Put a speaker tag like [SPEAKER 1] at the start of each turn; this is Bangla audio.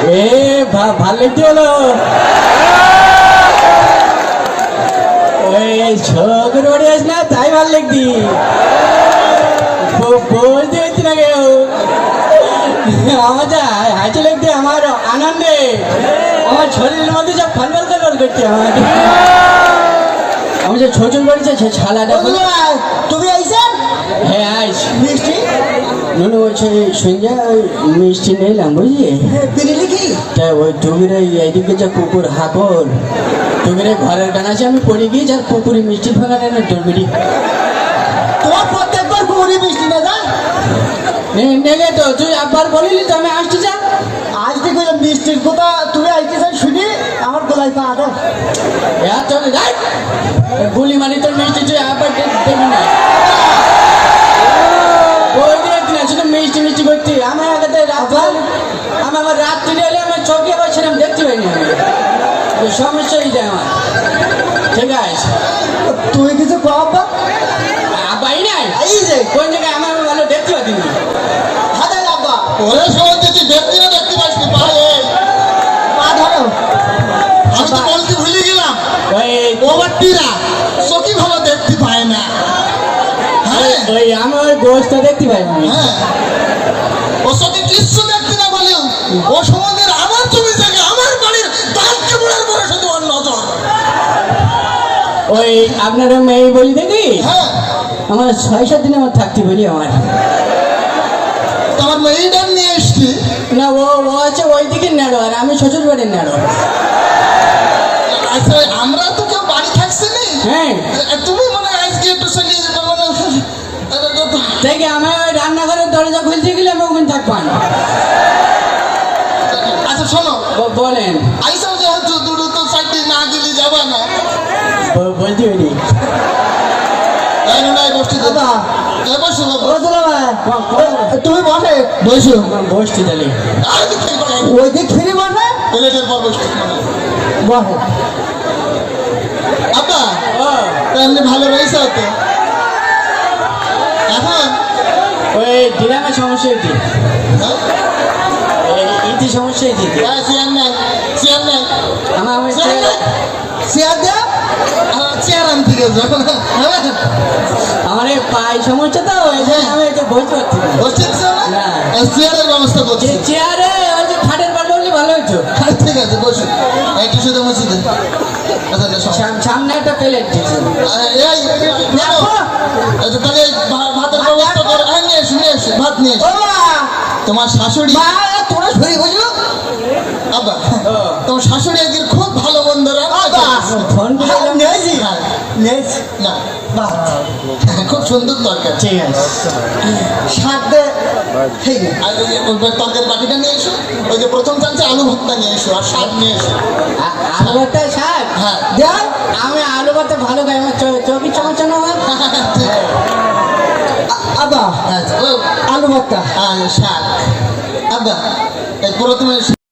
[SPEAKER 1] এ ভালো লিখতে হলো ওই ছোকর বাড়ি আস না তাই ভালো লিখতি বলতে হচ্ছে না কেউ আমার যা হাঁচে লিখতে আমার আনন্দে আমার শরীরের মধ্যে সব ফলফল ফলফল করছে আমাকে আমি যে ছোচন করেছে সে ছালাটা
[SPEAKER 2] তুমি আইসেন?
[SPEAKER 1] হ্যাঁ আইস
[SPEAKER 2] মিষ্টি
[SPEAKER 1] নুনু বলছে সন্ধ্যা ওই মিষ্টি নিলাম বুঝলি
[SPEAKER 2] বিরিলি কি
[SPEAKER 1] তা ওই টুকিরে এইদিকে যা কুকুর হাকর টুকিরে ঘরের গান আছে আমি পড়ে গিয়ে যার পুকুরে মিষ্টি ফাঁকা নেই না টুরবিড়ি
[SPEAKER 2] তোমার প্রত্যেকবার কুড়ি মিষ্টি না যা
[SPEAKER 1] নেগে তো তুই একবার বলিলি তো আমি আসতে যা
[SPEAKER 2] আজ থেকে মিষ্টির কথা তুমি আইতেছেন শুনি আমার গলায় পা দাও
[SPEAKER 1] চলে যাই গুলি মারি তোর মিষ্টি তুই একবার দেবি না ওই দিনে কিনা শুধু মিষ্টি মিষ্টি করতি আমার আগে রাত আমি আমার রাত্রি এলে আমার চোখে আবার সেরকম দেখতে পাইনি আমি সমস্যা হয়ে যায় আমার ঠিক আছে
[SPEAKER 2] তুই কিছু বাবা
[SPEAKER 1] আব্বাই নাই
[SPEAKER 2] এই যে
[SPEAKER 1] কোন জায়গায় আমার ভালো দেখতে পাচ্ছি না
[SPEAKER 2] হাতে আব্বা
[SPEAKER 3] ওরে সময় দিচ্ছি দেখতে না দেখতে পাচ্ছি পারে
[SPEAKER 2] পা ধরো
[SPEAKER 3] আমি তো বলতে ভুলে গেলাম
[SPEAKER 1] ওই
[SPEAKER 3] ওভারটিরা চোখই ভালো দেখতে পায় না হ্যাঁ
[SPEAKER 1] ওই আমি ওই গোষ্ঠটা দেখতে পাইনি
[SPEAKER 3] হ্যাঁ ও চোখে কিচ্ছু দেখতে না বলেও ও সমুদ্রের আমার জমি থেকে আমার বাড়ির দাঁতকে বলার পরে শুধু ওর নজর
[SPEAKER 1] ওই আপনার মেয়ে বলি দেখি
[SPEAKER 3] হ্যাঁ
[SPEAKER 1] আমার 6-7 দিন আমার থাকতে বলি আমার
[SPEAKER 3] তোমার মেয়েটা নিয়ে এসছি
[SPEAKER 1] না ও আছে ওই দিকে নেড়ো আর আমি শ্বশুর বাড়ির নেড়ো
[SPEAKER 3] আচ্ছা আমরা তো কেউ বাড়ি থাকছি নি
[SPEAKER 1] হ্যাঁ
[SPEAKER 3] তুমি মনে হয় আজকে একটু চলে যেতে মানে
[SPEAKER 1] দেখি আমি ওই রান্নাঘরের দরজা খুলতে গেলে আমি ওখানে থাকবান
[SPEAKER 3] আচ্ছা শোনো
[SPEAKER 1] বলেন
[SPEAKER 3] আইসাও যেহেতু দুটো তো চারটি না গেলে যাবা না
[SPEAKER 1] বলতে পারি
[SPEAKER 3] তাই না গোষ্ঠী
[SPEAKER 2] বাবা
[SPEAKER 3] বসো
[SPEAKER 2] ও দুলা তুমি বসে
[SPEAKER 3] বসো
[SPEAKER 1] বসছি তাহলে
[SPEAKER 3] আর দেখতে পাই
[SPEAKER 2] ওই দিক ফিরে বসে
[SPEAKER 3] প্লেটের পর বসতে
[SPEAKER 2] বসে
[SPEAKER 3] আব্বা
[SPEAKER 1] ও
[SPEAKER 3] এমনি ভালো রয়েছে তো এখন
[SPEAKER 1] ওই ডিরামের সমস্যা হয়েছে
[SPEAKER 3] হ্যাঁ
[SPEAKER 1] ইতি সমস্যা হয়েছে
[SPEAKER 3] চেয়ার নেই চেয়ার নেই
[SPEAKER 1] আমার আমার
[SPEAKER 3] চেয়ার নেই
[SPEAKER 2] চেয়ার দেও
[SPEAKER 3] চেয়ার আনতে গেছো
[SPEAKER 1] আমার এই পায়ে সমস্যা তো ওই জন্য আমি একটু বসতে পারছি না
[SPEAKER 3] বসছেন
[SPEAKER 1] না।
[SPEAKER 3] চেয়ারের ব্যবস্থা করছি
[SPEAKER 1] যে চেয়ারে ওই যে খাটের পাট বললে ভালো হতো
[SPEAKER 3] ঠিক আছে বসো একটু শুধু বসি দেন আচ্ছা আচ্ছা
[SPEAKER 1] সামনে একটা প্লেট দিয়েছে
[SPEAKER 3] এই দেখো আচ্ছা তাহলে ভাতের ব্যবস্থা করো হ্যাঁ নিয়ে এসো নিয়ে এসো ভাত নিয়ে এসো তোমার শাশুড়ি
[SPEAKER 2] মা তোরা শুয়ে বসো
[SPEAKER 3] আব্বা তোমার শাশুড়ি একদিন খুব ভালো বন্ধুরা
[SPEAKER 1] ফোন করে এলাম।
[SPEAKER 2] নিয়েছি নিয়েছি
[SPEAKER 3] না
[SPEAKER 2] বাহ
[SPEAKER 3] খুব সুন্দর তরকারি
[SPEAKER 1] ঠিক আছে
[SPEAKER 2] শাক দে ঠিক আছে
[SPEAKER 3] আর ওই তরকারি বাটিটা নিয়ে এসো ওই যে প্রথম চান্সে আলু ভর্তা নিয়ে এসো আর শাক নিয়ে এসো
[SPEAKER 1] আলু ভর্তা শাক
[SPEAKER 3] হ্যাঁ
[SPEAKER 2] দেখ
[SPEAKER 1] আমি আলু ভর্তা ভালো খাই আমার চোখের সমস্যা না আমার
[SPEAKER 3] ঠিক আছে।
[SPEAKER 2] আব্বা
[SPEAKER 3] আচ্ছা ও
[SPEAKER 2] আলু ভর্তা
[SPEAKER 3] আর শাক আব্বা এই প্রথমে